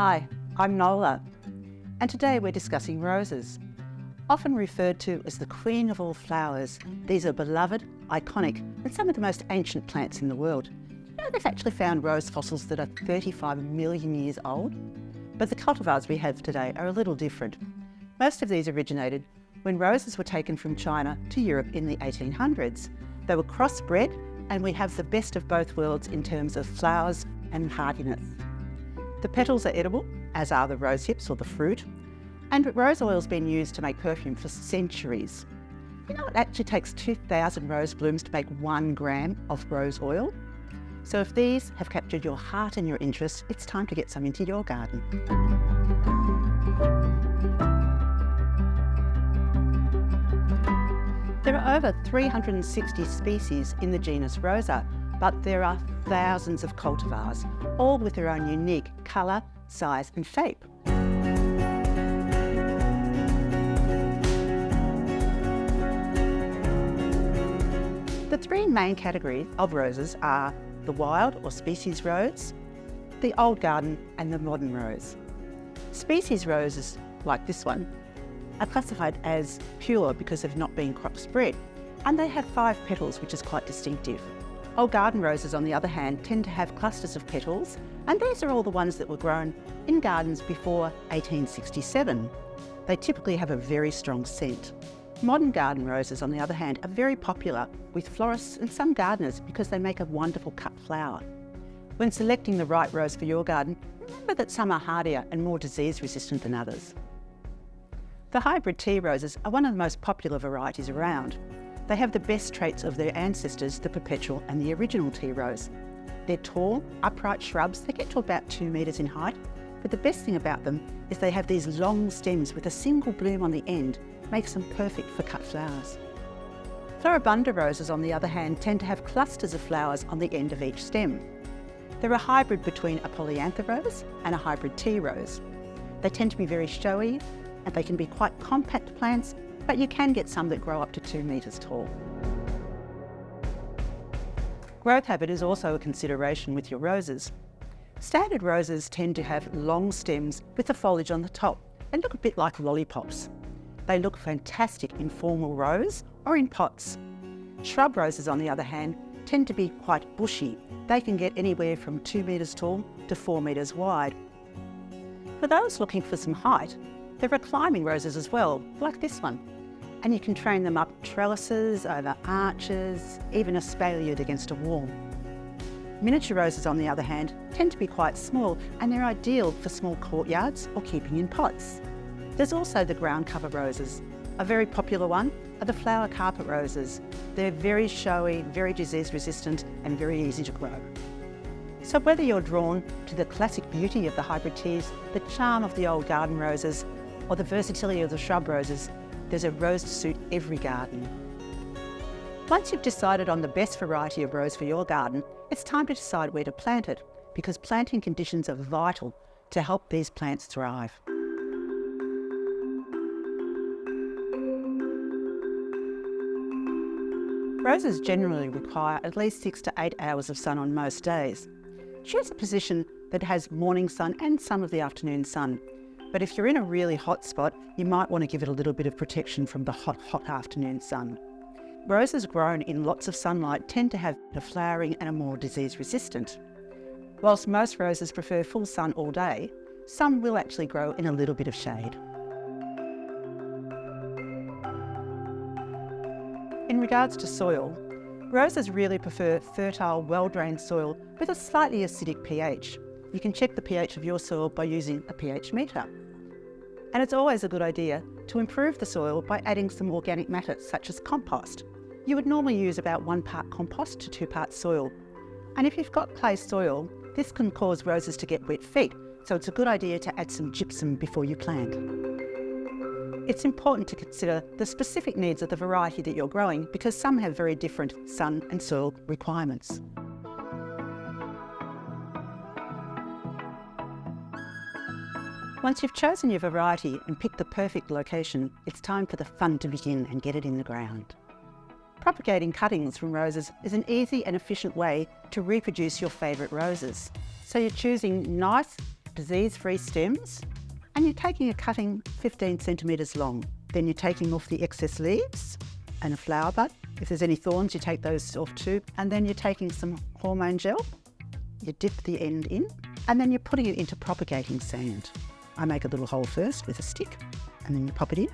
Hi, I'm Nola, and today we're discussing roses. Often referred to as the queen of all flowers, these are beloved, iconic, and some of the most ancient plants in the world. You know, they've actually found rose fossils that are 35 million years old, but the cultivars we have today are a little different. Most of these originated when roses were taken from China to Europe in the 1800s. They were crossbred, and we have the best of both worlds in terms of flowers and hardiness. The petals are edible, as are the rose hips or the fruit, and rose oil has been used to make perfume for centuries. You know, it actually takes 2,000 rose blooms to make 1 gram of rose oil. So if these have captured your heart and your interest, it's time to get some into your garden. There are over 360 species in the genus Rosa, but there are thousands of cultivars, all with their own unique colour, size and shape. The 3 main categories of roses are the wild or species rose, the old garden and the modern rose. Species roses, like this one, are classified as pure because they've not been crossbred, and they have 5 petals, which is quite distinctive. Old garden roses, on the other hand, tend to have clusters of petals, and these are all the ones that were grown in gardens before 1867. They typically have a very strong scent. Modern garden roses, on the other hand, are very popular with florists and some gardeners because they make a wonderful cut flower. When selecting the right rose for your garden, remember that some are hardier and more disease resistant than others. The hybrid tea roses are one of the most popular varieties around. They have the best traits of their ancestors, the perpetual and the original tea rose. They're tall, upright shrubs. They get to about 2 metres in height, but the best thing about them is they have these long stems with a single bloom on the end, makes them perfect for cut flowers. Floribunda roses, on the other hand, tend to have clusters of flowers on the end of each stem. They're a hybrid between a polyantha rose and a hybrid tea rose. They tend to be very showy, and they can be quite compact plants, but you can get some that grow up to 2 metres tall. Growth habit is also a consideration with your roses. Standard roses tend to have long stems with the foliage on the top and look a bit like lollipops. They look fantastic in formal rows or in pots. Shrub roses, on the other hand, tend to be quite bushy. They can get anywhere from 2 metres tall to 4 metres wide. For those looking for some height, there are climbing roses as well, like this one. And you can train them up trellises, over arches, even espaliered against a wall. Miniature roses, on the other hand, tend to be quite small, and they're ideal for small courtyards or keeping in pots. There's also the ground cover roses. A very popular one are the flower carpet roses. They're very showy, very disease resistant and very easy to grow. So whether you're drawn to the classic beauty of the hybrid teas, the charm of the old garden roses, or the versatility of the shrub roses, there's a rose to suit every garden. Once you've decided on the best variety of rose for your garden, it's time to decide where to plant it, because planting conditions are vital to help these plants thrive. Roses generally require at least 6 to 8 hours of sun on most days. Choose a position that has morning sun and some of the afternoon sun. But if you're in a really hot spot, you might want to give it a little bit of protection from the hot afternoon sun. Roses grown in lots of sunlight tend to have a flowering and are more disease resistant. Whilst most roses prefer full sun all day, some will actually grow in a little bit of shade. In regards to soil, roses really prefer fertile, well-drained soil with a slightly acidic pH. You can check the pH of your soil by using a pH meter. And it's always a good idea to improve the soil by adding some organic matter, such as compost. You would normally use about 1 part compost to 2 parts soil. And if you've got clay soil, this can cause roses to get wet feet, so it's a good idea to add some gypsum before you plant. It's important to consider the specific needs of the variety that you're growing, because some have very different sun and soil requirements. Once you've chosen your variety and picked the perfect location, it's time for the fun to begin and get it in the ground. Propagating cuttings from roses is an easy and efficient way to reproduce your favourite roses. So you're choosing nice, disease-free stems, and you're taking a cutting 15 centimetres long. Then you're taking off the excess leaves and a flower bud. If there's any thorns, you take those off too. And then you're taking some hormone gel, you dip the end in, and then you're putting it into propagating sand. I make a little hole first with a stick, and then you pop it in.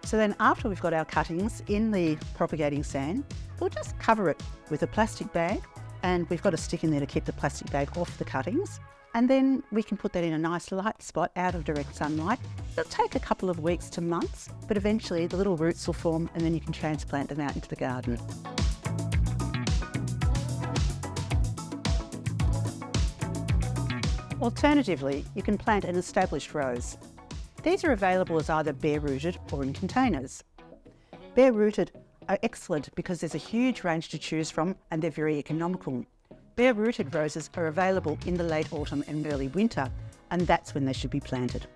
So then after we've got our cuttings in the propagating sand, we'll just cover it with a plastic bag, and we've got a stick in there to keep the plastic bag off the cuttings. And then we can put that in a nice light spot out of direct sunlight. It'll take a couple of weeks to months, but eventually the little roots will form and then you can transplant them out into the garden. Alternatively, you can plant an established rose. These are available as either bare-rooted or in containers. Bare-rooted are excellent because there's a huge range to choose from and they're very economical. Bare-rooted roses are available in the late autumn and early winter, and that's when they should be planted.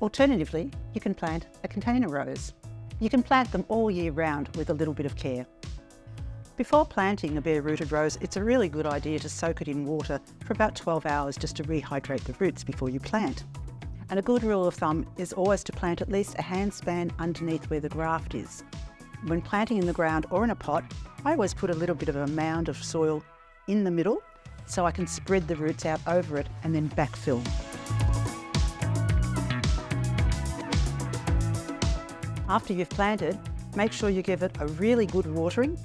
Alternatively, you can plant a container rose. You can plant them all year round with a little bit of care. Before planting a bare-rooted rose, it's a really good idea to soak it in water for about 12 hours just to rehydrate the roots before you plant. And a good rule of thumb is always to plant at least a handspan underneath where the graft is. When planting in the ground or in a pot, I always put a little bit of a mound of soil in the middle so I can spread the roots out over it and then backfill. After you've planted, make sure you give it a really good watering,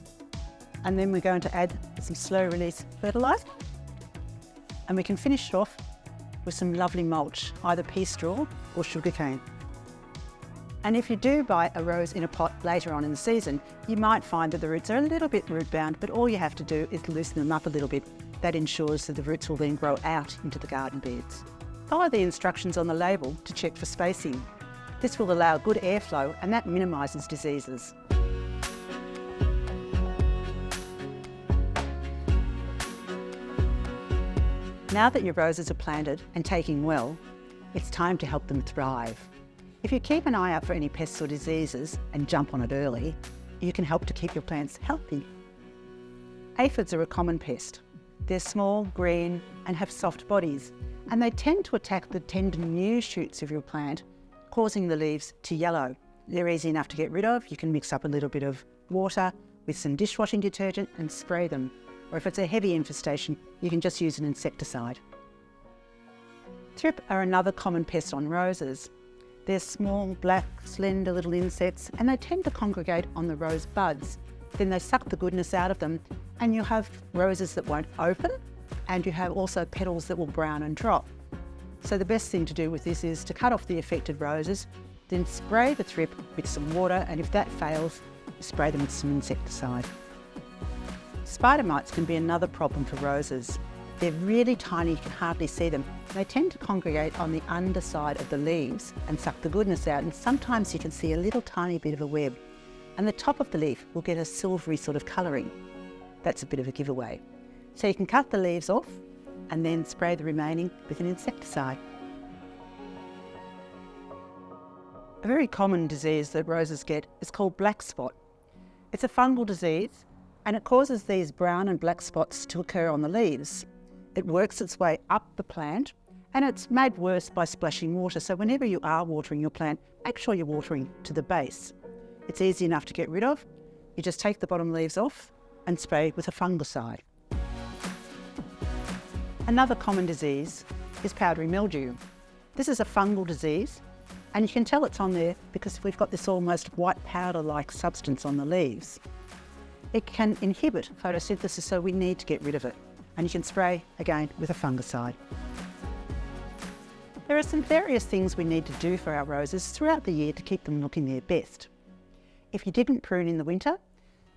and then we're going to add some slow release fertiliser, and we can finish it off with some lovely mulch, either pea straw or sugarcane. And if you do buy a rose in a pot later on in the season, you might find that the roots are a little bit root bound, but all you have to do is loosen them up a little bit. That ensures that the roots will then grow out into the garden beds. Follow the instructions on the label to check for spacing. This will allow good airflow and that minimises diseases. Now that your roses are planted and taking well, it's time to help them thrive. If you keep an eye out for any pests or diseases and jump on it early, you can help to keep your plants healthy. Aphids are a common pest. They're small, green, and have soft bodies, and they tend to attack the tender new shoots of your plant, causing the leaves to yellow. They're easy enough to get rid of. You can mix up a little bit of water with some dishwashing detergent and spray them. Or if it's a heavy infestation, you can just use an insecticide. Thrip are another common pest on roses. They're small, black, slender little insects, and they tend to congregate on the rose buds. Then they suck the goodness out of them, and you'll have roses that won't open, and you have also petals that will brown and drop. So the best thing to do with this is to cut off the affected roses, then spray the thrip with some water, and if that fails, spray them with some insecticide. Spider mites can be another problem for roses. They're really tiny, you can hardly see them. They tend to congregate on the underside of the leaves and suck the goodness out, and sometimes you can see a little tiny bit of a web. And the top of the leaf will get a silvery sort of colouring. That's a bit of a giveaway. So you can cut the leaves off and then spray the remaining with an insecticide. A very common disease that roses get is called black spot. It's a fungal disease and it causes these brown and black spots to occur on the leaves. It works its way up the plant and it's made worse by splashing water. So whenever you are watering your plant, make sure you're watering to the base. It's easy enough to get rid of. You just take the bottom leaves off and spray with a fungicide. Another common disease is powdery mildew. This is a fungal disease and you can tell it's on there because we've got this almost white powder-like substance on the leaves. It can inhibit photosynthesis, so we need to get rid of it. And you can spray again with a fungicide. There are some various things we need to do for our roses throughout the year to keep them looking their best. If you didn't prune in the winter,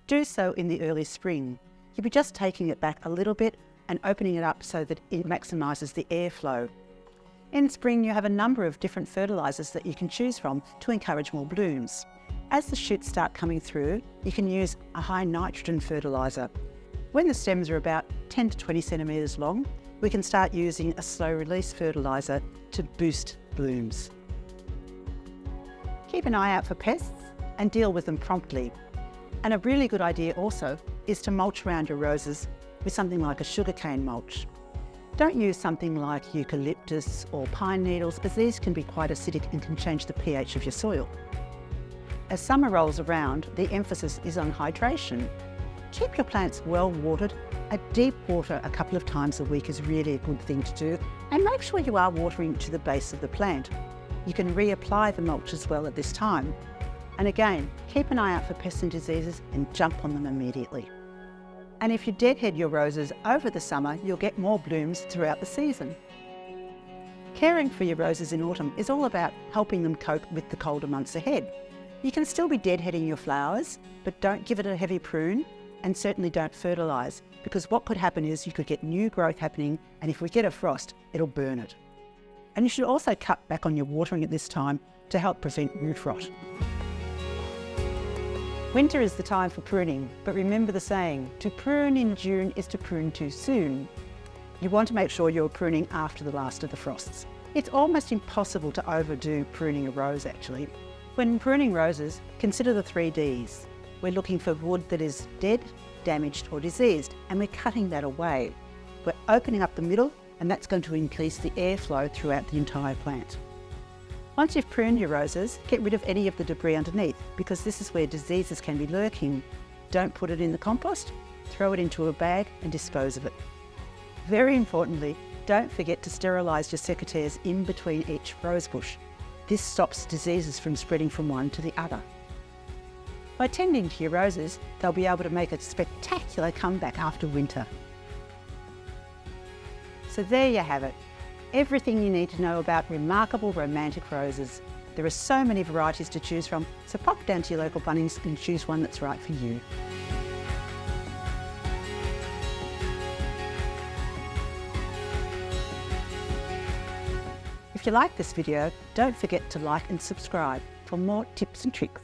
do so in the early spring. You'll be just taking it back a little bit and opening it up so that it maximises the airflow. In spring, you have a number of different fertilisers that you can choose from to encourage more blooms. As the shoots start coming through, you can use a high nitrogen fertiliser. When the stems are about 10 to 20 centimetres long, we can start using a slow release fertiliser to boost blooms. Keep an eye out for pests and deal with them promptly. And a really good idea also is to mulch around your roses with something like a sugarcane mulch. Don't use something like eucalyptus or pine needles, as these can be quite acidic and can change the pH of your soil. As summer rolls around, the emphasis is on hydration. Keep your plants well watered. A deep water a couple of times a week is really a good thing to do, and make sure you are watering to the base of the plant. You can reapply the mulch as well at this time. And again, keep an eye out for pests and diseases and jump on them immediately. And if you deadhead your roses over the summer, you'll get more blooms throughout the season. Caring for your roses in autumn is all about helping them cope with the colder months ahead. You can still be deadheading your flowers, but don't give it a heavy prune, and certainly don't fertilise, because what could happen is you could get new growth happening, and if we get a frost, it'll burn it. And you should also cut back on your watering at this time to help prevent root rot. Winter is the time for pruning, but remember the saying, to prune in June is to prune too soon. You want to make sure you're pruning after the last of the frosts. It's almost impossible to overdo pruning a rose actually. When pruning roses, consider the 3 Ds. We're looking for wood that is dead, damaged or diseased, and we're cutting that away. We're opening up the middle, and that's going to increase the airflow throughout the entire plant. Once you've pruned your roses, get rid of any of the debris underneath, because this is where diseases can be lurking. Don't put it in the compost, throw it into a bag and dispose of it. Very importantly, don't forget to sterilise your secateurs in between each rose bush. This stops diseases from spreading from one to the other. By tending to your roses, they'll be able to make a spectacular comeback after winter. So there you have it. Everything you need to know about remarkable romantic roses. There are so many varieties to choose from, so pop down to your local Bunnings and choose one that's right for you. If you like this video, don't forget to like and subscribe for more tips and tricks.